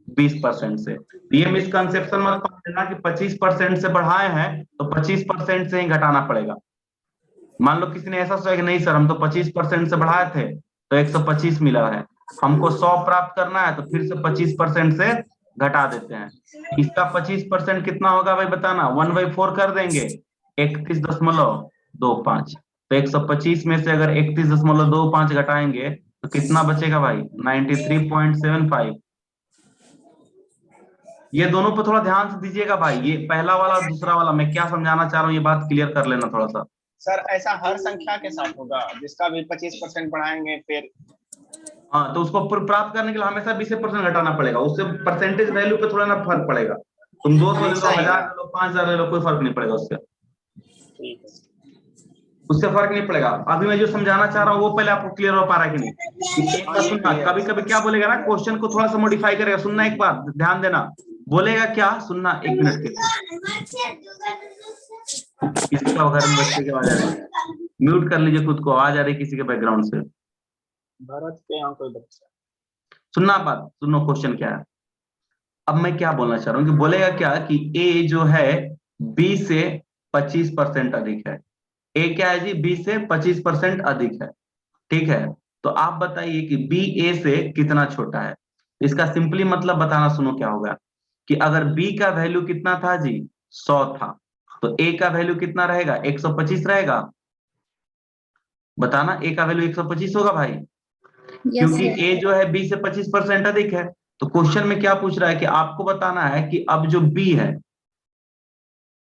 20% से। ये मिसकंसेप्शन मत समझना कि 25% से बढ़ाए हैं तो 25% से ही घटाना पड़ेगा। मान लो किसी ने ऐसा सोचा कि नहीं सर, हम तो 25% से बढ़ाए थे तो 125 मिला है, हमको 100 प्राप्त करना है, तो फिर से 25% से घटा देते हैं। इसका 25% कितना होगा भाई बताना? 1/4 कर देंगे, 31.25। तो 125 में से अगर 31.25 घटाएंगे तो कितना बचेगा भाई? 93.75। ये दोनों पे थोड़ा ध्यान से दीजिएगा भाई, ये पहला वाला और दूसरा वाला मैं क्या समझाना चाह रहा हूँ ये बात क्लियर कर लेना थोड़ा सा। सर ऐसा हर संख्या के साथ होगा जिसका भी 25% बढ़ाएंगे फिर? हाँ, तो उसको प्राप्त करने के लिए हमेशा 20% घटाना पड़ेगा, उससे परसेंटेज वैल्यू पे थोड़ा ना फर्क पड़ेगा। तुम 200 ले लो, 1000 ले लो, 5000 ले लो, कोई फर्क नहीं पड़ेगा उससे। ठीक है। उससे फर्क नहीं पड़ेगा। अभी मैं जो समझाना चाह रहा हूँ वो पहले आपको क्लियर हो पा रहा है कि नहीं? एक बार सुनना, कभी कभी क्या बोलेगा ना, क्वेश्चन को थोड़ा सा मॉडिफाई करेगा। सुनना एक बार, ध्यान देना, बोलेगा क्या, सुनना 1 मिनट के। किसी का घर में बच्चे की आवाज आ रही है, म्यूट कर लीजिए खुद को, आवाज आ रही है किसी के बैकग्राउंड से। भरत के यहाँ कोई बच्चा। सुनना बात, सुनो क्वेश्चन क्या है। अब मैं क्या बोलना चाह रहा हूँ कि बोलेगा क्या कि ए जो है बी से 25% अधिक है। ए क्या है जी? बी से 25% अधिक है, ठीक है। तो आप बताइए कि बी ए से कितना छोटा है? इसका सिंपली मतलब बताना, सुनो क्या होगा कि अगर बी का वैल्यू कितना था जी? 100 था, तो ए का वैल्यू कितना रहेगा? 125 रहेगा। बताना, ए का वैल्यू 125 होगा भाई, क्योंकि ए जो है बी से 25% अधिक है। तो क्वेश्चन में क्या पूछ रहा है कि आपको बताना है कि अब जो बी है,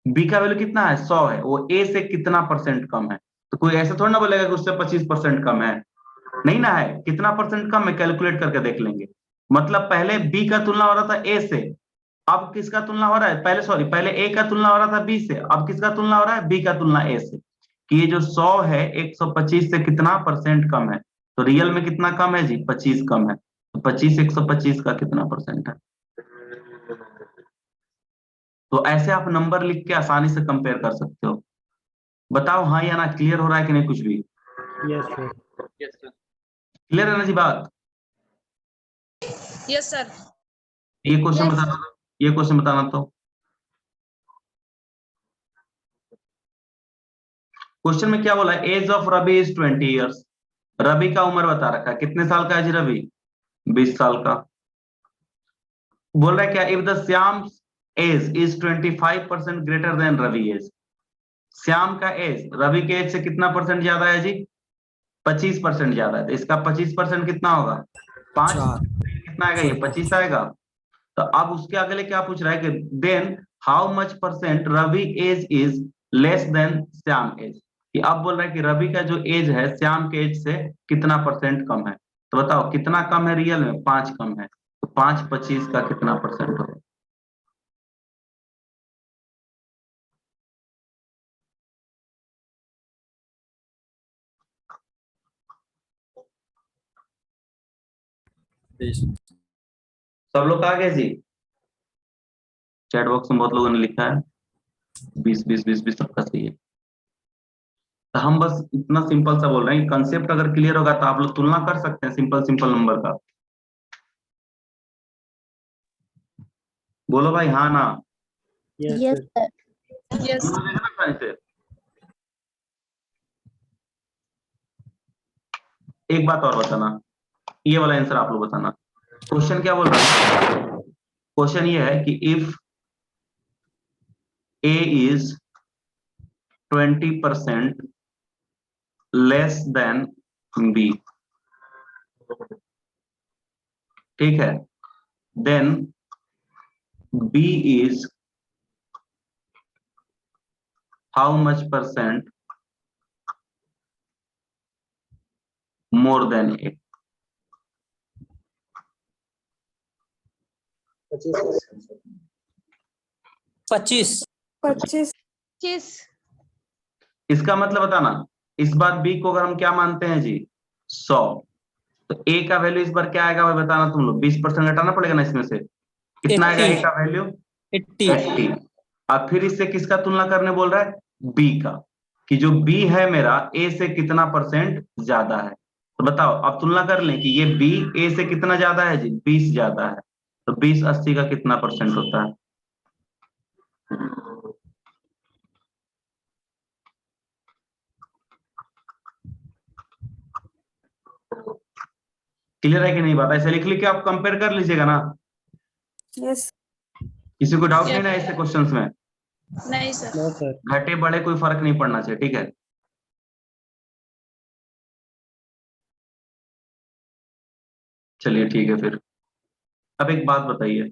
बी का वैल्यू कितना है? 100 है, वो ए से कितना परसेंट कम है? तो कोई ऐसे थोड़ा ना बोलेगा कि उससे 25% कम है, नहीं ना है। कितना परसेंट कम है कैलकुलेट करके देख लेंगे। मतलब पहले बी का तुलना हो रहा था ए से, अब किसका तुलना हो रहा है? पहले ए का तुलना हो रहा था बी से, अब किसका तुलना हो रहा है? बी का तुलना ए से। कि ये जो 100 है 125 से कितना परसेंट कम है? तो रियल में कितना कम है जी? 25 कम है। तो 25 125 का कितना परसेंट है? तो ऐसे आप नंबर लिख के आसानी से कंपेयर कर सकते हो। बताओ हाँ या ना, क्लियर हो रहा है कि नहीं कुछ भी? Yes, sir. Yes, sir. Clear है ना जी बात? Yes, sir. ये क्वेश्चन Yes, बताना तो, ये क्वेश्चन बताना तो। क्वेश्चन में क्या बोला? Age of Ravi is 20 years. Ravi का उम्र बता रखा है, कितने साल का है जी रवि? 20 साल का। बोल रहा है क्या? If the Shyam age is 25% greater than Ravi age. Shyam का एज रवि के एज से कितना परसेंट ज्यादा है जी? 25% ज्यादा है। तो इसका 25% कितना होगा? 5। कितना आएगा? ये 25 आएगा। तो अब उसके अगले क्या पूछ रहा है कि then how much percent Ravi age is less than Shyam age. कि अब बोल रहा है कि रवि का जो एज है श्याम के एज से कितना परसेंट कम है। तो बताओ कितना कम है रियल में? 5 कम है। तो 5 25 का कितना परसेंट होगा? सब लोग आ गए जी? चैट बॉक्स में बहुत लोगों ने लिखा है 20 20 20 20 सबका सही है। तो हम बस इतना सिंपल सा बोल रहे हैं, कंसेप्ट अगर क्लियर होगा तो आप लोग तुलना कर सकते हैं सिंपल सिंपल नंबर का। बोलो भाई हाँ ना। Yes, Yes, sir. sir. yes, तुलना देगा ना कहीं से? एक बात और बताना, ये वाला आंसर आप लोग बताना। क्वेश्चन क्या बोल रहा है? क्वेश्चन ये है कि if A is 20% less than B, ठीक है, then B is how much percent more than A? 25। 25 इसका मतलब बताना, इस बार B को अगर हम क्या मानते हैं जी 100, तो A का वैल्यू इस बार क्या आएगा भाई बताना तुम लोग। 20% घटाना पड़ेगा ना इसमें से, कितना आएगा A 80। का वैल्यू? 80। 80। अब फिर इससे किसका तुलना करने बोल रहा है? B का, कि जो B है मेरा A से कितना परसेंट ज्यादा है। तो बताओ, अब तुलना कर लें कि ये B A से कितना ज्यादा है जी, 20 ज्यादा है, तो 20 80 का कितना परसेंट होता है? क्लियर है कि नहीं बात? ऐसे लिख के आप कंपेयर कर लीजिएगा ना। यस किसी को डाउट नहीं ना ऐसे क्वेश्चंस में? नहीं सर No, sir. घटे बढ़े कोई फर्क नहीं पड़ना चाहिए, ठीक है। चलिए ठीक है फिर। अब एक बात बताइए,